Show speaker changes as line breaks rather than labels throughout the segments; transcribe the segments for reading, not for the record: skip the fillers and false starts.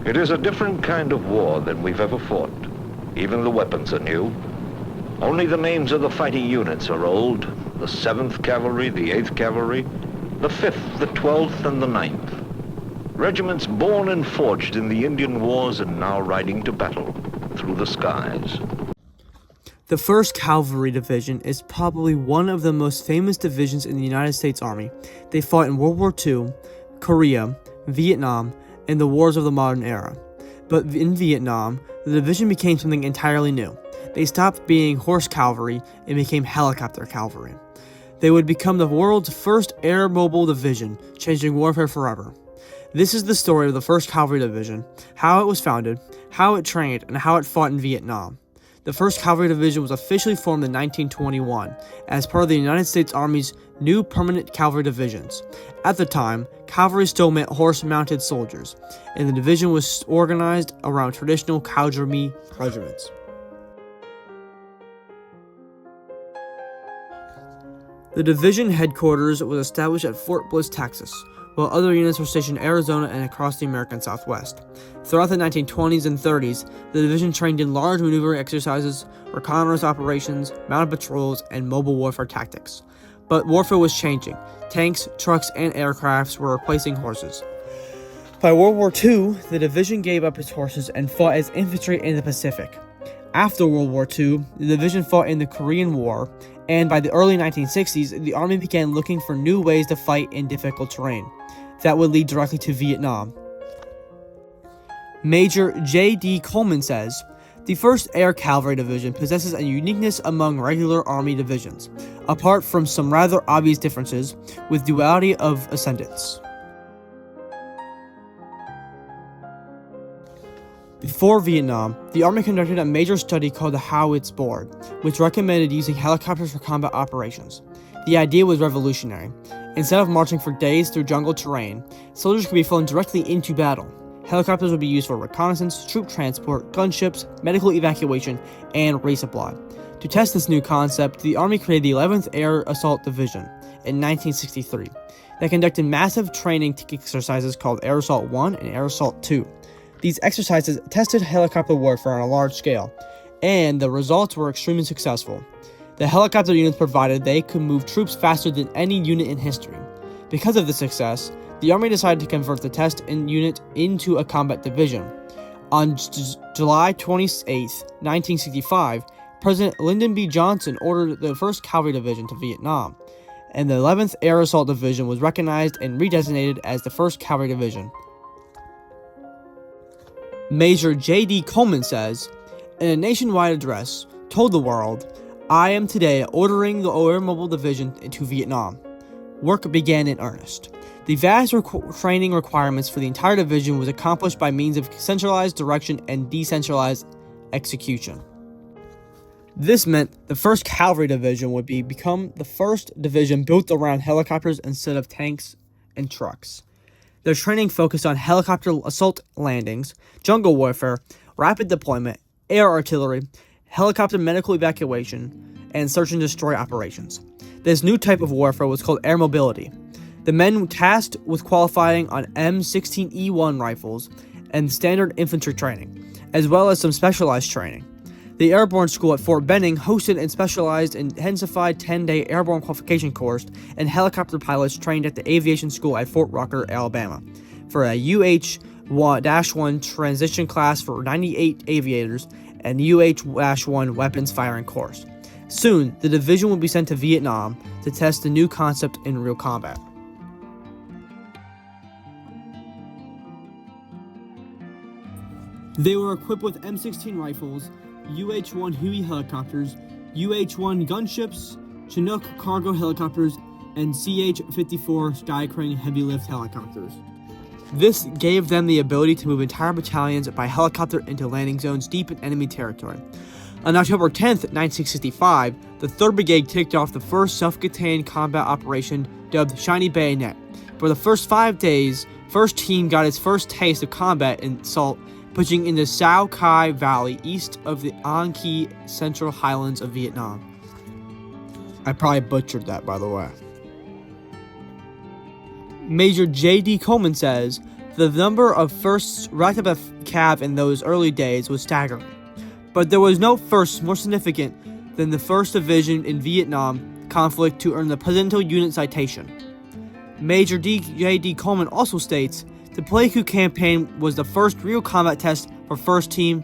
It is a different kind of war than we've ever fought. Even the weapons are new. Only the names of the fighting units are old. The 7th Cavalry, the 8th Cavalry, the 5th, the 12th, and the 9th. Regiments born and forged in the Indian Wars and now riding to battle through the skies.
The 1st Cavalry Division is probably one of the most famous divisions in the United States Army. They fought in World War II, Korea, Vietnam, and the wars of the modern era. But in Vietnam, the division became something entirely new. They stopped being horse cavalry and became helicopter cavalry. They would become the world's first air mobile division, changing warfare forever. This is the story of the 1st Cavalry Division, how it was founded, how it trained, and how it fought in Vietnam. The 1st Cavalry Division was officially formed in 1921 as part of the United States Army's new permanent cavalry divisions. At the time, cavalry still meant horse-mounted soldiers, and the division was organized around traditional cavalry regiments. The division headquarters was established at Fort Bliss, Texas, while other units were stationed in Arizona and across the American Southwest. Throughout the 1920s and 30s, the division trained in large maneuvering exercises, reconnaissance operations, mounted patrols, and mobile warfare tactics. But warfare was changing. Tanks, trucks, and aircrafts were replacing horses. By World War II, the division gave up its horses and fought as infantry in the Pacific. After World War II, the division fought in the Korean War, and by the early 1960s, the Army began looking for new ways to fight in difficult terrain that would lead directly to Vietnam. Major J.D. Coleman says, "The 1st Air Cavalry Division possesses a uniqueness among regular Army divisions, apart from some rather obvious differences with duality of ascendants." Before Vietnam, the Army conducted a major study called the Howitz Board, which recommended using helicopters for combat operations. The idea was revolutionary. Instead of marching for days through jungle terrain, soldiers could be flown directly into battle. Helicopters would be used for reconnaissance, troop transport, gunships, medical evacuation, and resupply. To test this new concept, the Army created the 11th Air Assault Division in 1963. They conducted massive training exercises called Air Assault 1 and Air Assault 2. These exercises tested helicopter warfare on a large scale, and the results were extremely successful. The helicopter units provided they could move troops faster than any unit in history. Because of the success, the Army decided to convert the test unit into a combat division. On July 28, 1965, President Lyndon B. Johnson ordered the 1st Cavalry Division to Vietnam, and the 11th Air Assault Division was recognized and redesignated as the 1st Cavalry Division. Major J.D. Coleman says, in a nationwide address, told the world, "I am today ordering the Air Mobile Division into Vietnam." Work began in earnest. The vast training requirements for the entire division was accomplished by means of centralized direction and decentralized execution. This meant the 1st Cavalry Division would become the first division built around helicopters instead of tanks and trucks. Their training focused on helicopter assault landings, jungle warfare, rapid deployment, air artillery, helicopter medical evacuation, and search and destroy operations. This new type of warfare was called air mobility. The men were tasked with qualifying on M16E1 rifles and standard infantry training, as well as some specialized training. The Airborne School at Fort Benning hosted and specialized intensified 10-day airborne qualification course, and helicopter pilots trained at the Aviation School at Fort Rucker, Alabama, for a UH-1 transition class for 98 aviators and UH-1 weapons firing course. Soon, the division would be sent to Vietnam to test the new concept in real combat. They were equipped with M16 rifles, UH-1 Huey helicopters, UH-1 gunships, Chinook cargo helicopters, and CH-54 Skycrane heavy lift helicopters. This gave them the ability to move entire battalions by helicopter into landing zones deep in enemy territory. On October 10, 1965, the 3rd Brigade kicked off the first self-contained combat operation dubbed Shiny Bayonet. For the first 5 days, 1st Team got its first taste of combat assault, pushing into Sao Cai Valley east of the An Kee Central Highlands of Vietnam. I probably butchered that, by the way. Major J.D. Coleman says, The number of firsts racked up at Cav in those early days was staggering, but there was no first more significant than the 1st Division in Vietnam conflict to earn the Presidential Unit Citation. Major J.D. Coleman also states, the Pleiku campaign was the first real combat test for 1st Team.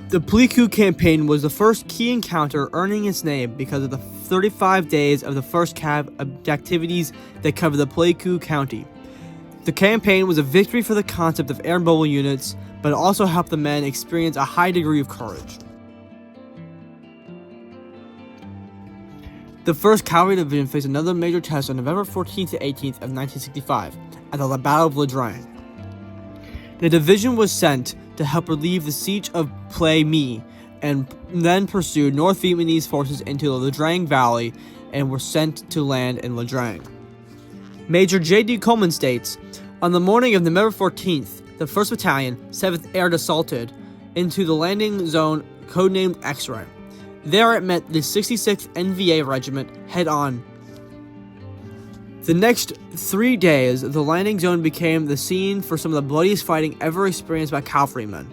The Pleiku campaign was the first key encounter earning its name because of the 35 days of the 1st Cav activities that covered the Pleiku County. The campaign was a victory for the concept of air mobile units, but it also helped the men experience a high degree of courage. The 1st Cavalry Division faced another major test on November 14th to 18th of 1965 at the Battle of Le Drang. The division was sent to help relieve the siege of Plei Mi and then pursued North Vietnamese forces into the Le Drang Valley and were sent to land in Le Drang. Major J.D. Coleman states, on the morning of November 14th, the 1st Battalion, 7th Air assaulted into the landing zone codenamed X-Ray. There it met the 66th NVA Regiment head-on. The next 3 days, the landing zone became the scene for some of the bloodiest fighting ever experienced by cavalrymen.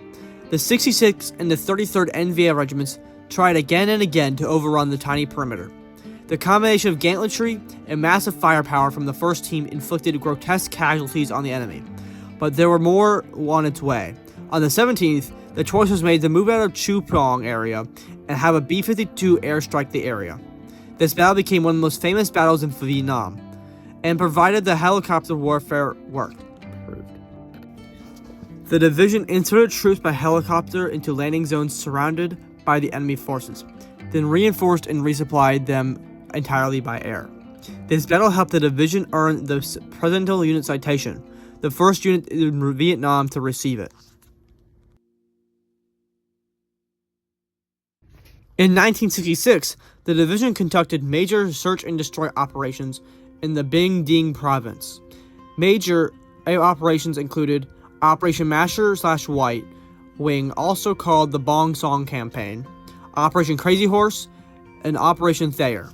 The 66th and the 33rd NVA Regiments tried again and again to overrun the tiny perimeter. The combination of gantletry and massive firepower from the 1st Team inflicted grotesque casualties on the enemy, but there were more on its way. On the 17th, the choice was made to move out of Chu Pong area and have a B-52 airstrike the area. This battle became one of the most famous battles in Vietnam, and provided the helicopter warfare worked. The division inserted troops by helicopter into landing zones surrounded by the enemy forces, then reinforced and resupplied them entirely by air. This battle helped the division earn the Presidential Unit Citation, the first unit in Vietnam to receive it. In 1966, the division conducted major search and destroy operations in the Binh Dinh province. Major operations included Operation Masher/White Wing, also called the Bong Song Campaign, Operation Crazy Horse, and Operation Thayer.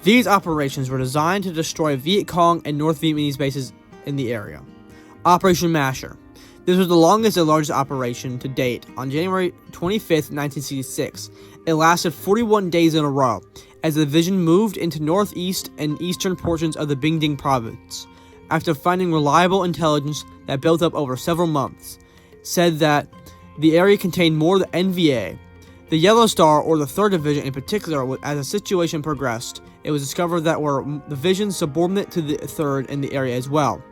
These operations were designed to destroy Viet Cong and North Vietnamese bases in the area. Operation Masher. This was the longest and largest operation to date. On January 25th, 1966, it lasted 41 days in a row, as the division moved into northeast and eastern portions of the Binh Dinh province. After finding reliable intelligence that built up over several months, said that the area contained more of the NVA. The Yellow Star, or the 3rd Division in particular, as the situation progressed, it was discovered that were divisions subordinate to the 3rd in the area as well.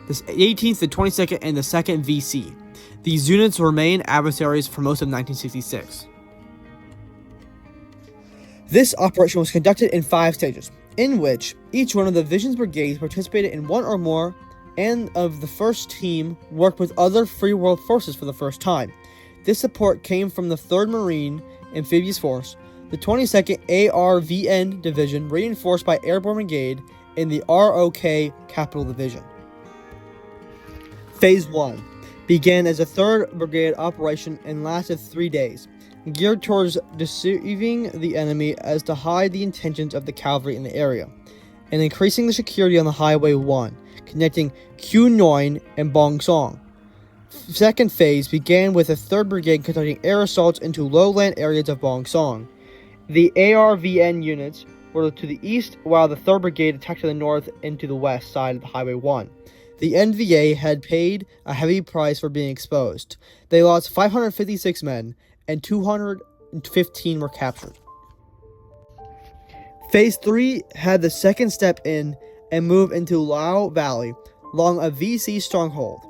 The 18th, the 22nd, and the 2nd VC. These units remained adversaries for most of 1966. This operation was conducted in 5 stages, in which each one of the division's brigades participated in one or more, and of the 1st Team worked with other Free World forces for the first time. This support came from the 3rd Marine Amphibious Force, the 22nd ARVN Division, reinforced by Airborne Brigade, and the ROK Capital Division. Phase 1 began as a 3rd Brigade operation and lasted 3 days, geared towards deceiving the enemy as to hide the intentions of the cavalry in the area, and increasing the security on the Highway 1, connecting Quy Nhon and Bong Song. Second phase began with the 3rd Brigade conducting air assaults into lowland areas of Bong Song. The ARVN units were to the east, while the 3rd Brigade attacked to the north and to the west side of the Highway 1. The NVA had paid a heavy price for being exposed. They lost 556 men, and 215 were captured. Phase 3 had the second step in and move into Lao Valley, along a VC stronghold.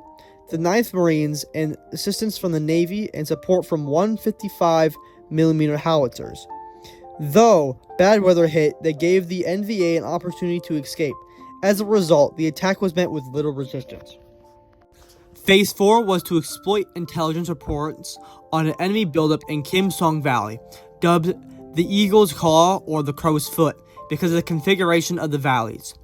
The 9th Marines and assistance from the Navy and support from 155mm howitzers. Though bad weather hit, they gave the NVA an opportunity to escape. As a result, the attack was met with little resistance. Phase 4 was to exploit intelligence reports on an enemy buildup in Kim Song Valley, dubbed the Eagle's Claw or the Crow's Foot because of the configuration of the valleys.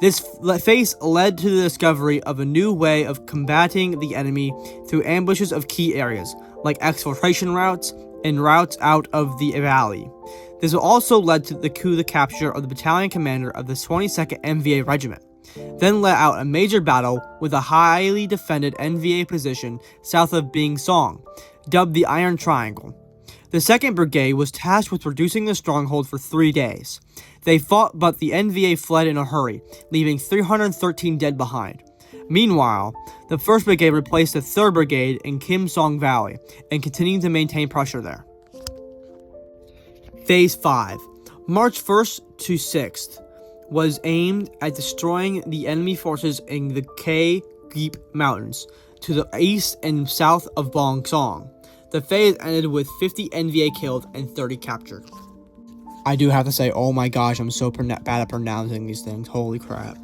This phase led to the discovery of a new way of combating the enemy through ambushes of key areas, like exfiltration routes and routes out of the valley. This also led to the capture of the battalion commander of the 22nd MVA Regiment. then let out a major battle with a highly defended NVA position south of Bing Song, dubbed the Iron Triangle. The 2nd Brigade was tasked with reducing the stronghold for 3 days. They fought, but the NVA fled in a hurry, leaving 313 dead behind. Meanwhile, the 1st Brigade replaced the 3rd Brigade in Kim Song Valley and continued to maintain pressure there. Phase 5, March 1st to 6th, was aimed at destroying the enemy forces in the K-Geep Mountains to the east and south of Bong Song. The phase ended with 50 NVA killed and 30 captured. I do have to say, oh my gosh, I'm so bad at pronouncing these things. Holy crap.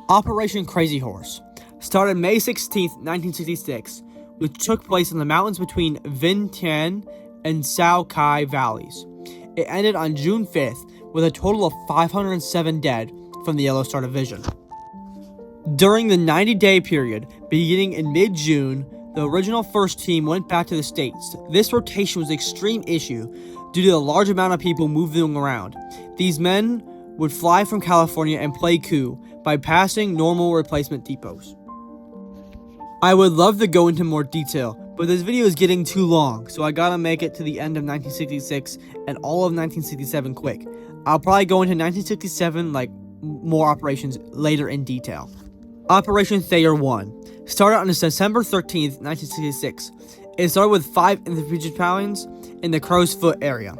Operation Crazy Horse started May 16, 1966, which took place in the mountains between Vientiane and Sao Kai valleys. It ended on June 5th with a total of 507 dead from the Yellow Star Division. During the 90-day period, beginning in mid-June, the original 1st team went back to the States. This rotation was an extreme issue due to the large amount of people moving around. These men would fly from California and play coup by passing normal replacement depots. I would love to go into more detail, but this video is getting too long, so I gotta make it to the end of 1966 and all of 1967 quick. I'll probably go into 1967, more operations later in detail. Operation Thayer 1 started on December 13th, 1966. It started with 5 infantry battalions in the Crow's Foot area.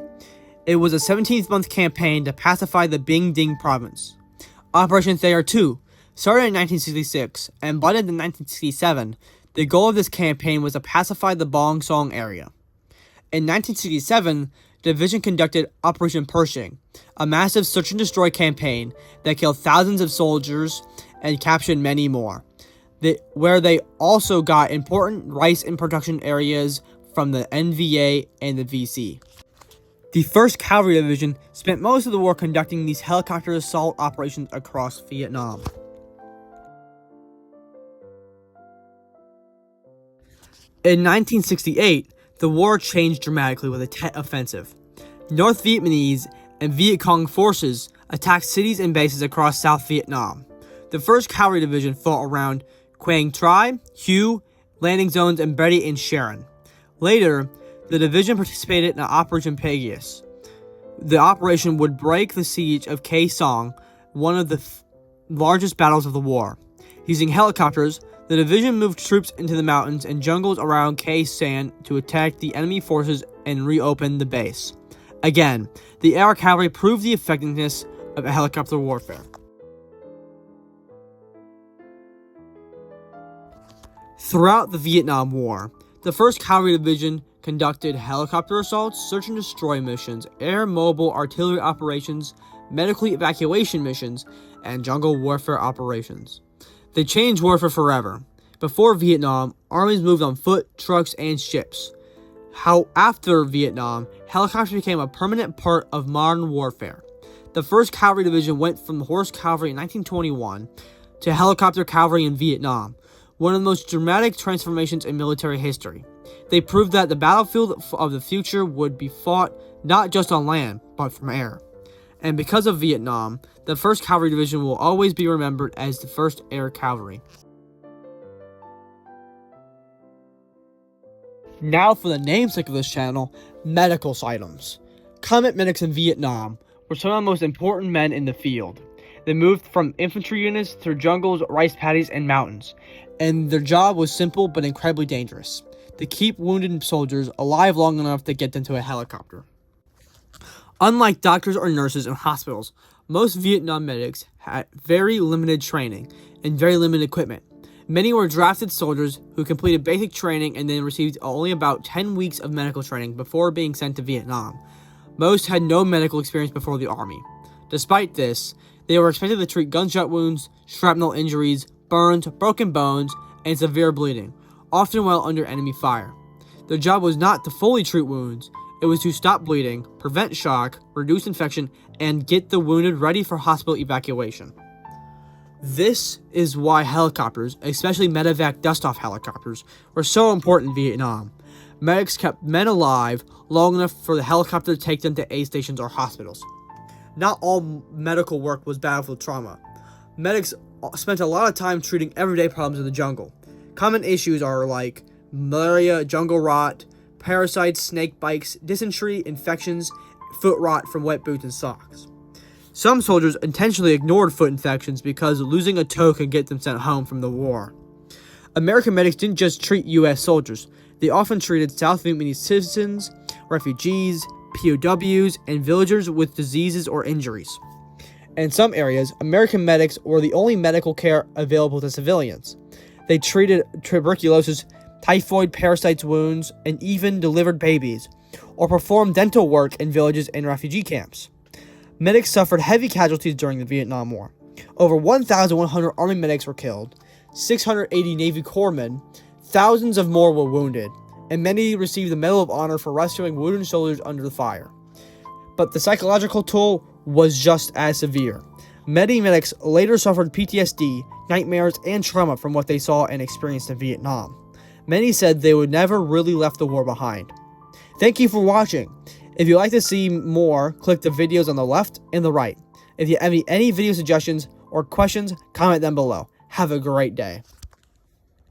It was a 17-month campaign to pacify the Bing Ding province. Operation Thayer 2 started in 1966 and blended in 1967. The goal of this campaign was to pacify the Bong Song area. In 1967, the division conducted Operation Pershing, a massive search and destroy campaign that killed thousands of soldiers and captured many more, where they also got important rice and production areas from the NVA and the VC. The 1st Cavalry Division spent most of the war conducting these helicopter assault operations across Vietnam. In 1968, the war changed dramatically with the Tet Offensive. North Vietnamese and Viet Cong forces attacked cities and bases across South Vietnam. The 1st Cavalry Division fought around Quang Tri, Hue, landing zones, and Betty and Sharon. Later, the division participated in Operation Pegasus. The operation would break the siege of Khe Sanh, one of the largest battles of the war. Using helicopters, the division moved troops into the mountains and jungles around Khe Sanh to attack the enemy forces and reopen the base. Again, the air cavalry proved the effectiveness of helicopter warfare. Throughout the Vietnam War, the 1st Cavalry Division conducted helicopter assaults, search and destroy missions, air mobile artillery operations, medical evacuation missions, and jungle warfare operations. They changed warfare forever. Before Vietnam, armies moved on foot, trucks, and ships. After Vietnam, helicopters became a permanent part of modern warfare. The 1st Cavalry Division went from horse cavalry in 1921 to helicopter cavalry in Vietnam, one of the most dramatic transformations in military history. They proved that the battlefield of the future would be fought not just on land, but from air. And because of Vietnam, the 1st Cavalry Division will always be remembered as the 1st Air Cavalry. Now for the namesake of this channel, medical items. Combat medics in Vietnam were some of the most important men in the field. They moved from infantry units through jungles, rice paddies, and mountains, and their job was simple but incredibly dangerous: to keep wounded soldiers alive long enough to get them to a helicopter. Unlike doctors or nurses in hospitals, most Vietnam medics had very limited training and very limited equipment. Many were drafted soldiers who completed basic training and then received only about 10 weeks of medical training before being sent to Vietnam. Most had no medical experience before the army. Despite this, they were expected to treat gunshot wounds, shrapnel injuries, burns, broken bones, and severe bleeding, often while under enemy fire. Their job was not to fully treat wounds. It was to stop bleeding, prevent shock, reduce infection, and get the wounded ready for hospital evacuation. This is why helicopters, especially medevac dust-off helicopters, were so important in Vietnam. Medics kept men alive long enough for the helicopter to take them to aid stations or hospitals. Not all medical work was battlefield trauma. medics spent a lot of time treating everyday problems in the jungle. Common issues are like malaria, jungle rot, parasites, snake bites, dysentery, infections, foot rot from wet boots and socks. Some soldiers intentionally ignored foot infections because losing a toe could get them sent home from the war. American medics didn't just treat U.S. soldiers. They often treated South Vietnamese citizens, refugees, POWs, and villagers with diseases or injuries. In some areas, American medics were the only medical care available to civilians. They treated tuberculosis, typhoid, parasites, wounds, and even delivered babies, or performed dental work in villages and refugee camps. Medics suffered heavy casualties during the Vietnam War. Over 1,100 Army medics were killed, 680 Navy corpsmen, thousands of more were wounded, and many received the Medal of Honor for rescuing wounded soldiers under the fire. But the psychological toll was just as severe. Many medics later suffered PTSD, nightmares, and trauma from what they saw and experienced in Vietnam. Many said they would never really left the war behind. Thank you for watching. If you'd like to see more, click the videos on the left and the right. If you have any video suggestions or questions, comment them below. Have a great day.